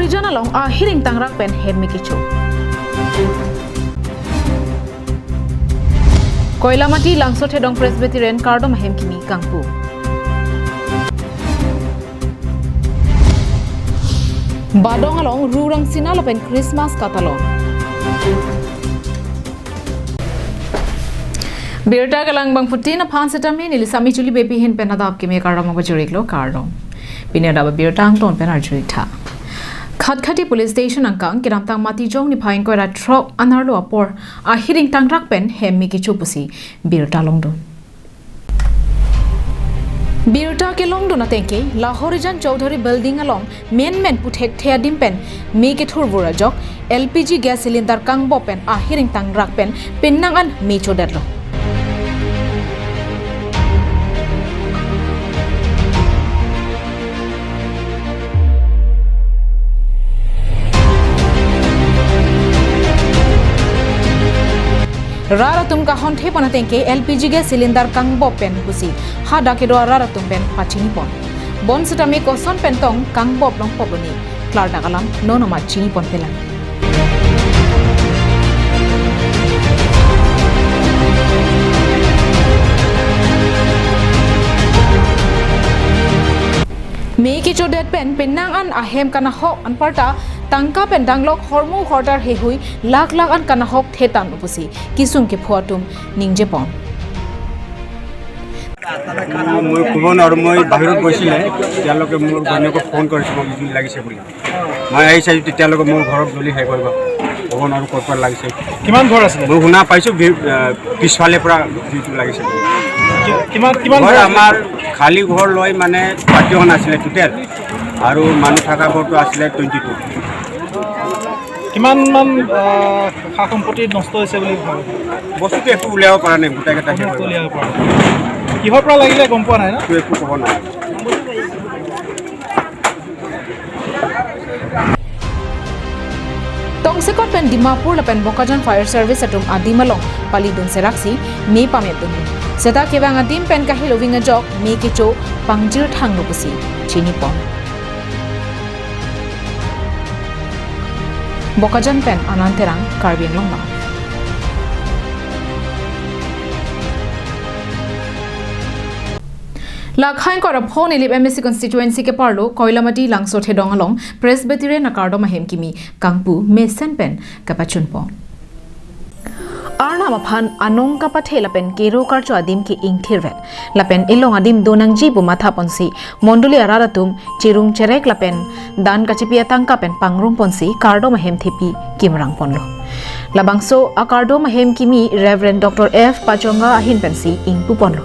horizon along a hiring tangrak pen hem mikichu. Koilamati langso thedong Presbyterian kardom hem kimi kangpu. Badong along rurang sinala pen Christmas katalon. Birta kalang bang puti na pan setami nili sami chuli baby hin pen adap kimi kardom bajurik lo kardom. Binada ba birta ang ton pen arjurik tha. Khatkhati police station angkang kiramtang mati jong ni phaing ko ra truck anarlo apor a hiring tangrak pen hem mi kichu pusi birta longdon. Birta ke longdon atenke Lahorijan Chowdhury building along main puthek thea dimpen mi ke thurbura jok LPG gas cylinder kang bo pen a hiring tangrak pen pinnangan mi choderlo. Raratum ka honte panatengke LPG gas cylinder kang bo pen pusi hada ke do raratum pen pachini pon bon sutami ko son pen tong kang bo long poboni klar dagalam nono ma chini pon pelan me ki chodet pen penang an ahem kana ho anparta tangka pen danglok hormu hortar he hui lak an kana hok thetan upusi kisung ke phuatum ningje pon মই কোন আৰু মই বাহিৰত গৈছিলে তেওঁলোকে মোৰ বন্ধুক phone কৰিছিল মোক জুই লাগিছে বুলি মই আহিছে তেওঁলোকে মোৰ ঘৰত জুলি হে কৰিব কোন আৰু ক'ত লাগিছে কিমান ঘৰ আছে মই শুনা পাইছো পিছফালে পৰা জুইটো লাগিছে কিমান ঘৰ আমাৰ খালি ঘৰ লৈ মানে ৫জন আছিল টোটেল আৰু মানুহ থকা ঘৰটো আছিল 22 কিমান মান খা সম্পত্তি নষ্ট হৈছে বুলি ভাবে বস্তুটো একো উলিয়াব পৰা নাই গোটেইকেইটা উলিয়াব পৰা কিহৰ পৰা লাগিলে গম পোৱা নাই না একো ক'ব নাই Tongsekot pen Dimapur la pen Bokajan Fire Service atum adimalong palidun seraksi me pametun seta kebang adim pen kahil loving a jok me kicho pangjir thang rupusi chini pon Bokajan pen ananterang Karbian longba Lakhain ko raphon ilip MSC constituency ke parlo Koilamati langso thedong along Presbyterian akardo mahem kimi kangpu mesen pen kapachun pon Arna maphan anong kapathe lapen kero karcho adim ki ingthirvet lapen ilong adim donang ji bu matha ponsi monduli araratum chirung cherek lapen dan kachipia tangka pen pangrum ponsi kardo mahem thepi kimrang ponlo labangso akardo mahem kimi Reverend Dr. F Pachonga ahin pensi ingpu ponlo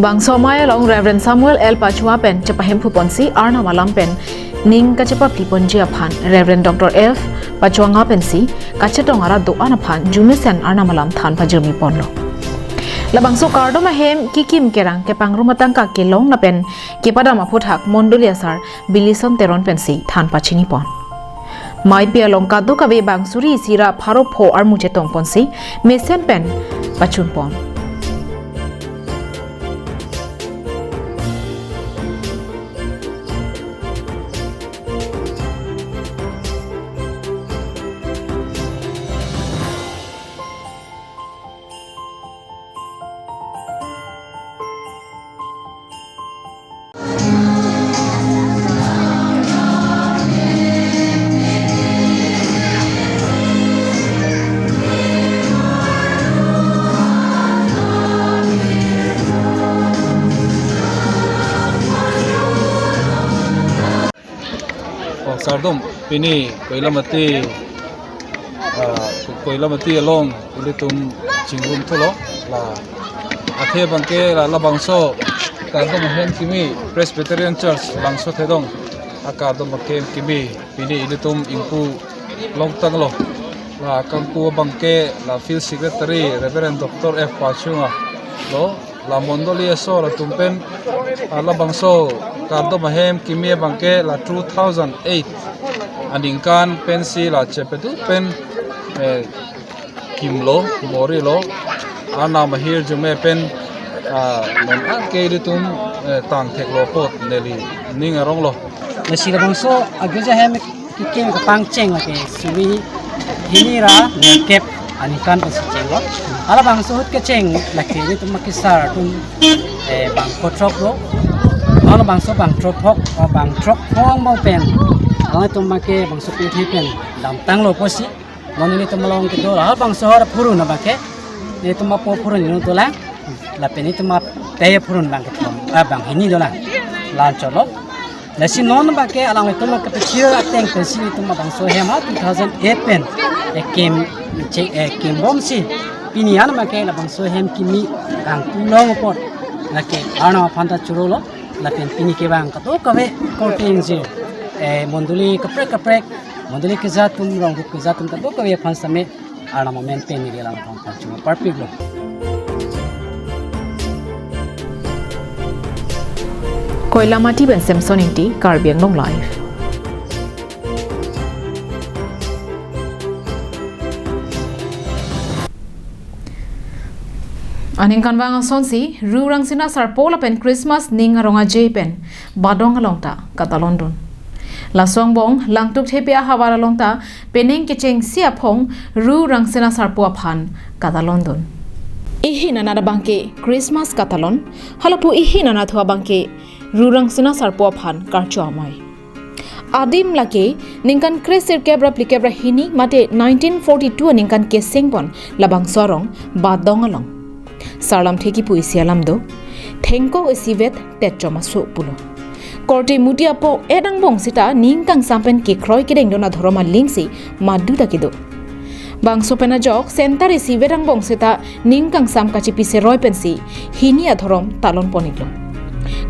Bangso maya long Reverend Samuel L. Pachua pen cepahem puponsi arna malam pen ning kacepa piponji aphan Reverend Dr. F. Pachua pensi kacetong ara doan aphan jumisen arna malam than pajumi ponlo. Labangso kardo mahem kikim kerang ke pangrumatang ka kelong na pen kepada maputhak mondoli asar bilison teron pensi than pachini pon. Mai pia long kadu kabe bangsuri sira pharo pho ar mujetong ponsi mesen pen pachun pon. Sardom pini Koilamati along ilitum chingrum thulo la athe bangke la labangso kardom hen kimi Presbyterian Church langso thedong akardom ke kimi pini ilitum ingpu longtanglo la kampu bangke la field secretary Reverend Dr. F Pachunga lo la mondoli eso la tumpen la bangso kardo mahem kimie bangke la 2008 aningkan pensi la chepetu pen kimlo morilo ana mahir jume pen non ke ditum tang theklo pot neli ningarong lo Nasi bangso agak hem kikim kapang ceng lagi suwi ini ra nekep anikan pasi ceng lo. Ala bangso hut ke ceng lagi ini tu makisar tu bang kotrok lo. Ala bangso bang tropok bang trok hong mau pen. Ala tu make bangso pilih pen dam tang lo posi. Non ini tu melong kita ala bangso har purun na bake. Ini tu mapo purun ini tu lah. Lapen ini tu map teh purun bang kita. Bang ini tu lah. Lancar lo. Nasi non bake alang itu mak kecil ateng pensi itu mak bangso hema 2008 pen kim bom si pinian make la bangso hem kimi kang tulong pot lake ana phanta churolo lapen pini ke bang kato kawe korting je monduli kaprek monduli ke zatum rong ke zatum kato kawe phansame ana moment pen ni lang phanta chuma perfect lo Koila mati ben Samson inti Karbiang long life. Aningkan bang sonsi rurang sina sarpola pen Christmas ning aronga pen badong alongta kata London. Lasong bong langtuk thepia hawara longta pening kecheng sia phong rurang sina sarpoa phan kata London. Ihi nana bangke Christmas katalon halapu ihi nana thua bangke rurang sina sarpoa phan karcho amai adim lake ningkan kresir kebra plikebra hini mate 1942 ningkan kesengpon labang sorong badong along sarlam theki puisialam do thengko esivet tetchoma so pulo korte mutia po edang bong sita ningkang sampen ke kroi kedeng dona dhoroma lingsi maddu takido bangso pena jok center esivetang bong sita ningkang sam kachi pise roi pensi hinia thorom talon poniglo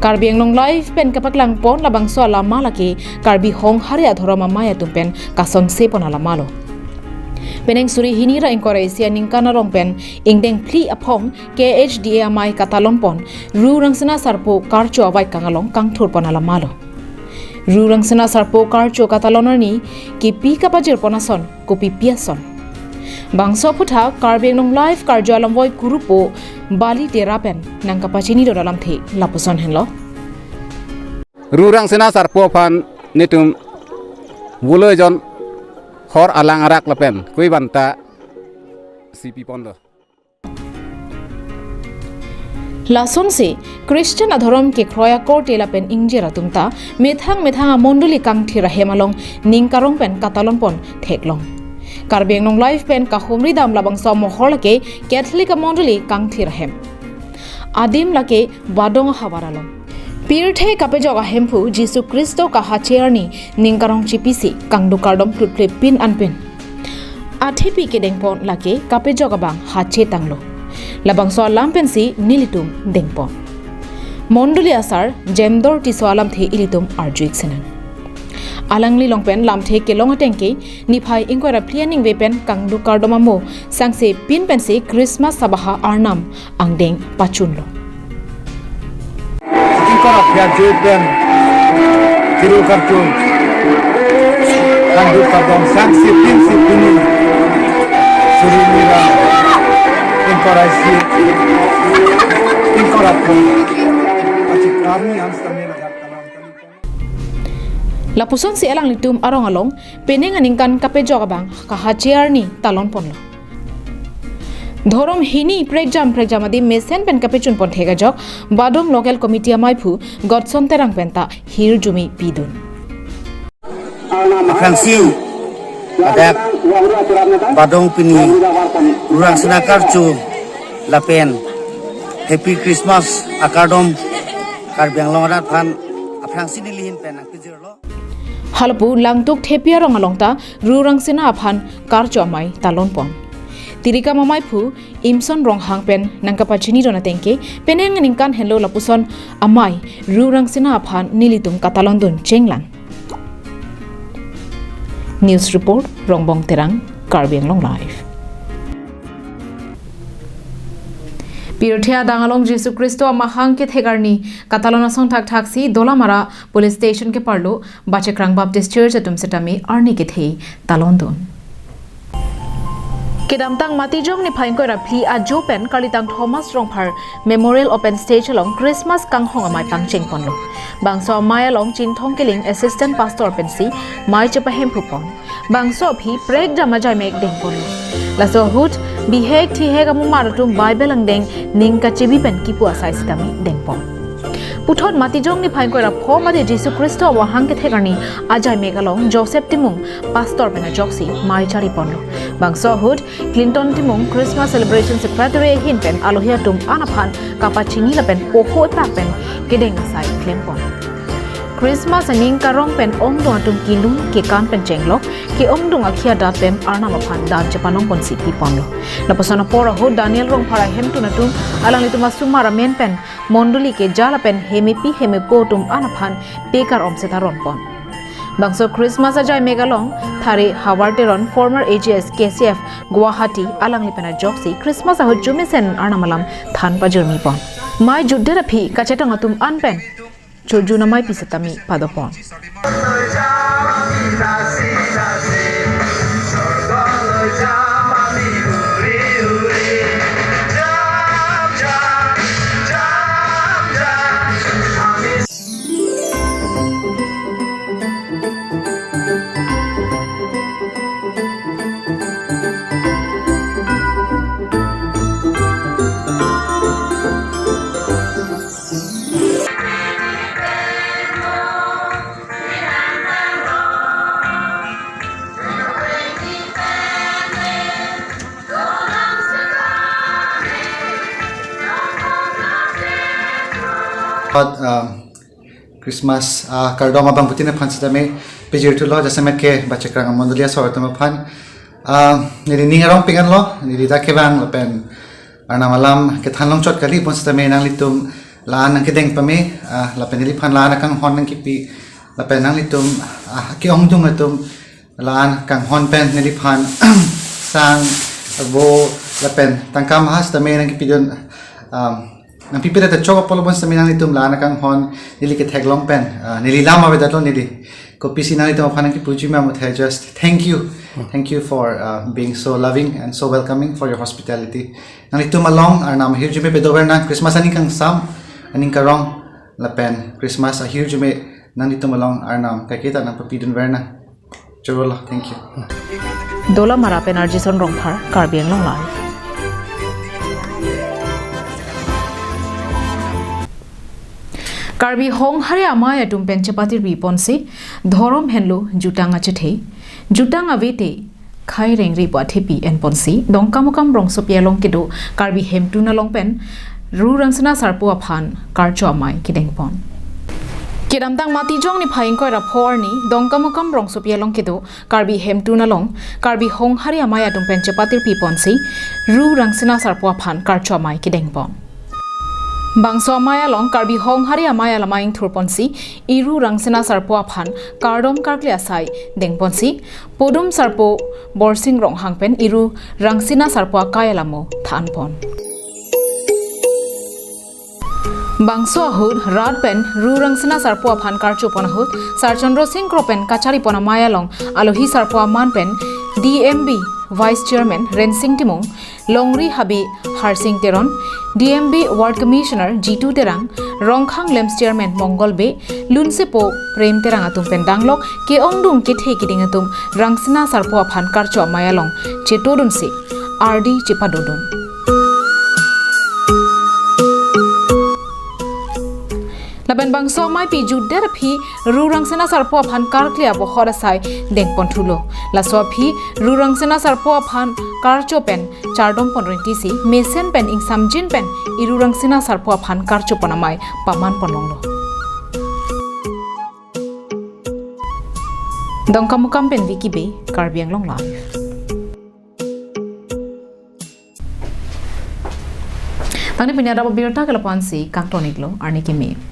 Karbiang long life pen kapaklang pon labang so alama laki karbi hong haria dhoroma maya tumpen kason se pon alamalo peneng suri hinira inkore sia ningkana rong pen ingdeng pli aphong KHDAMI katalon pon rurang sena sarpo karcho awai kangalong kangthur pon alamalo rurang sena sarpo karcho katalonani ki pi kapajir ponason kopi piason bangso phutha Karbiang long life karjo alamwoi kurupo bali terapen nang kapachini do dalam the lapuson henlo rurang sena sarpo phan nitum wulojon hor alang arak lapen kui banta CP pondo Lason se Christian adhorom ke kroya korte lapen ingjera tumta methang monduli kang thira hemalong ningkarong pen katalon pon theklong Karbiang long life pen kahumri dam labang so mohor lake Catholic monduli kang thira hem adim lake badong hawaralong Pirthe kapejoga hempu Jisu Kristo ka hacherni ningkarong chipisi kangdu kardom plutple pin anpin Athipi kedeng pon lake kapejoga bang hache tanglo labang so lampensi nilitum dengpon Monduli asar jemdor ti so alam the ilitum arjuik senan Alangli longpen lamthe ke longatengke niphai ingkora planning wepen kangdu kardomamo sangse pin pense Christmas sabaha arnam angdeng pachunlo Ingkora piajupen tiru kartun kangdu kardom sangse pinsi pini surimira ingkora si ingkora pun acik kami anstamela Lapuson si elang litum arong along peneng aningkan kapejoga bang ka hacherni talon ponlo Dhorom hini pregjam adi mesen pen kapechun pon thega jok badom local committee amaipu godson terang penta hir jumi pidun Fransiu adap badong pini rurang senakar chu lapen happy Christmas akadom Karbiang long rat phan Fransi nilihin pen akijirlo Halpu langtuk thepia rong alongta rurang sina aphan karcho amai talon pon Tirika mamai phu imson rong hangpen nangkapachini dona tengke peneng ningkan hello lapuson amai rurang sina aphan nilitum katalondun chenglang News report Rongbong Terang Karbiang long life Pirthia dangalong Jesu Christo amahang ke thegarni Catalona song thak thaksi Dolamara police station ke parlo Bachakrang Baptist Church atum setami arni ke thei talondon Kedamtang matijong ni phain ko raphi a jopen Kalitang Thomas Rongphar Memorial Open Stage along Christmas kang hong amai pangcheng ponlo bangso mai along Chinthong Keling assistant pastor pensi mai chepahem phupon bangso phi prek jama jai mek deng ponlo laso hut bihek thi hek amu maratum Bible ang deng ning ka chibi pen ki pu asai sikami deng pon puthot matijong ni phain ko rap pho made Jesu Christo wa hang ke thegarni ajai mek along Joseph Timung pastor pena joksi mai chari ponlo bangso hut Clinton Timung Christmas celebration secretary hin pen alohia tum anaphan kapachini la pen poho ta pen kedeng asai claim pon Christmas aning karong pen ongdong atum kilun ke kan pen chenglok ke ongdong akhia da pem arna maphan dan japanong pon sipi ponlo napasana pora ho Daniel rong phara hem tu natum alang litu masumara men pen monduli ke jala pen hemipi hemipo tum anaphan pekar omsetaron pon bangso Christmas ajai megalong thare Hawarteron former AGS KCF Guwahati alang lipena joksi Christmas aho jumisen arnamalam than pajurmi pon mai juddera phi kachetang atum anpen chojuna mai pisatami padopon Christmas kardom abang putin na pan sa dami pejir tu lo jasa ke baca kerang mondolia sawat tu pan nili ningarong pingan lo nili dak kebang lepen arna malam ke thanlong chot kali pon sa dami nang litum laan nang kedeng pame lepen nili pan laan kang hon nang kipi lepen nang litum ke ongdung atum laan kang hon pen nili pan sang bo lepen tangkam has dami nang kipi don nang pipira ta choka polobon sa minang itum lana kang hon nili ke theglong pen nili lama bedatlo nili ko pisi nang itum phanang ki puji ma muthe just thank you for being so loving and so welcoming for your hospitality nang itum along our nam here jume bedover na Christmas aning kang sam aning karong la pen Christmas a here jume nang itum along our nam kakita nang papidun verna chorola thank you dola mara pen arjison rongphar karbiang long live Karbi hong hari amaya tum penchapatir bi ponse dhorom henlo jutanga chethe jutanga vete khai rengri pa thepi en ponsi dongkamukam rongso pialong kedo karbi hemtuna longpen ru rangsna sarpo aphan karcho amai kideng pon kedamtang matijong ni phaing koi ra phor ni dongkamukam rongso pialong kedo karbi hemtuna long karbi hong hari amaya tum penchapatir pi ponsi ru rangsna sarpo aphan karcho amai kideng pon Bangso amaya long karbi hong hari amaya lamaing thurponsi iru rangsena sarpo aphan kardom karkle asai dengponsi podum sarpo borsing rong hangpen iru rangsina sarpo akaya lamo thanpon Bangso ahud radpen ru rangsena sarpo aphan karcho ponahut sarchandro singh kropen kachari pona maya long alohi sarpo aman pen DMB Vice Chairman Rensing Timong Longri Habi Harsing Teron DMB Ward Commissioner G2 Terang Rongkhang Lems Chairman Mongol Be Lunsepo Prem Terang atum pendanglok ke ongdung ke the kiding atum rangsina sarpo aphan karcho mayalong chetodun se RD Chepadodun Laban bangso mai pi judder phi rurang sena sarpo aphan karkle abo horasai dengpon thulo laso phi rurang sena sarpo aphan karcho pen chardom ponrenti si mesen pen ing samjin pen irurang sena sarpo aphan karcho ponamai paman ponlonglo dongkamukam pen wiki be karbiang long live Tangni Pinyada Abirta kalapansi kang toniklo arni kimi